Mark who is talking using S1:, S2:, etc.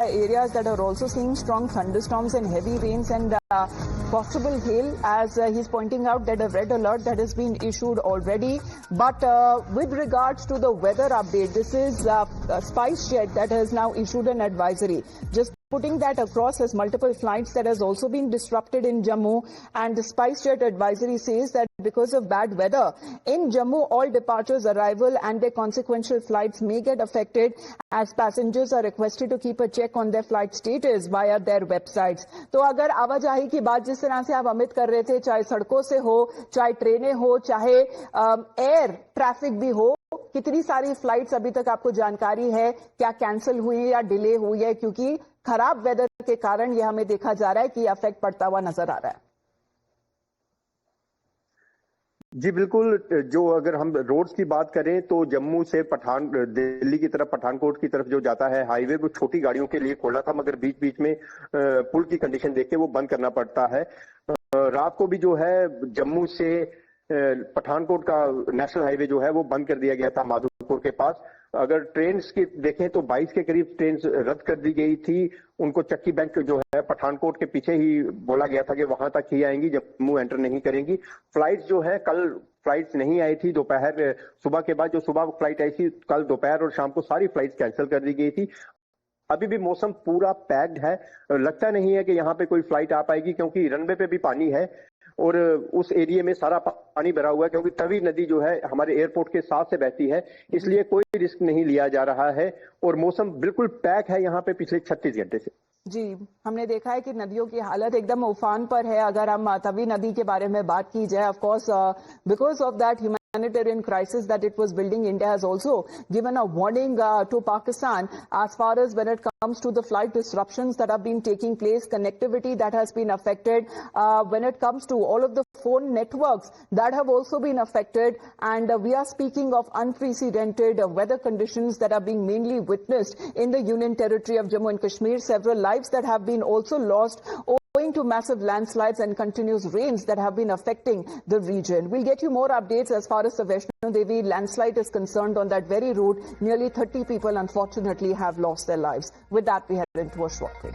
S1: areas that are also seeing strong thunderstorms and heavy rains and possible hail, as he's pointing out that a red alert that has been issued already. But with regards to the weather update, this is SpiceJet that has now issued an advisory. Just putting that across as multiple flights that has also been disrupted in Jammu, and the SpiceJet advisory says that because of bad weather in Jammu, all departures, arrival and their consequential flights may get affected, as passengers are requested to keep a check on their flight status via their websites. तो अगर आवाजाही की बात जिस तरह से आप अमित कर रहे थे, चाहे सड़कों से हो, चाहे ट्रेनें हो, चाहे एयर ट्रैफिक भी हो, कितनी सारी फ्लाइट्स अभी तक आपको जानकारी है क्या कैंसिल हुई या डिले हुई है, क्योंकि खराब वेदर के कारण यह हमें देखा जा रहा है कि इफेक्ट पड़ता हुआ नजर आ रहा है।
S2: जी बिल्कुल, जो अगर हम रोड्स की बात करें तो जम्मू से दिल्ली की तरफ पठानकोट की तरफ जो जाता है हाईवे, वो छोटी गाड़ियों के लिए खोला था, मगर बीच बीच में पुल की कंडीशन देख के वो बंद करना पड़ता है। रात को भी जो है जम्मू से पठानकोट का नेशनल हाईवे जो है वो बंद कर दिया गया था माधोपुर के पास। अगर ट्रेन की देखें तो 22 के करीब ट्रेन रद्द कर दी गई थी। उनको चक्की बैंक जो है पठानकोट के पीछे ही बोला गया था कि वहां तक ही आएंगी, जम्मू एंटर नहीं करेंगी। फ्लाइट्स जो है कल फ्लाइट्स नहीं आई थी, दोपहर सुबह के बाद जो सुबह फ्लाइट आई थी, कल दोपहर और शाम को सारी फ्लाइट्स कैंसिल कर दी गई थी। अभी भी मौसम पूरा पैक्ड है, लगता नहीं है कि यहाँ पे कोई फ्लाइट आ पाएगी, क्योंकि रनवे पे भी पानी है और उस एरिया में सारा पानी भरा हुआ है, क्योंकि तवी नदी जो है हमारे एयरपोर्ट के साथ से बहती है, इसलिए कोई रिस्क नहीं लिया जा रहा है और मौसम बिल्कुल पैक है यहाँ पे पिछले 36 घंटे से।
S1: जी, हमने देखा है कि नदियों की हालत एकदम उफान पर है। अगर हम तवी नदी के बारे में बात की जाए, of course because of that humanitarian crisis that it was building, India has also given a warning to Pakistan as far as when it comes to the flight disruptions that have been taking place, connectivity that has been affected, when it comes to all of the phone networks that have also been affected, and we are speaking of unprecedented weather conditions that are being mainly witnessed in the Union Territory of Jammu and Kashmir. Several lives that have been also lost owing to massive landslides and continuous rains that have been affecting the region. We'll get you more updates as far as the Vaishno Devi landslide is concerned. On that very route, nearly 30 people unfortunately have lost their lives. With that, we head into a short break.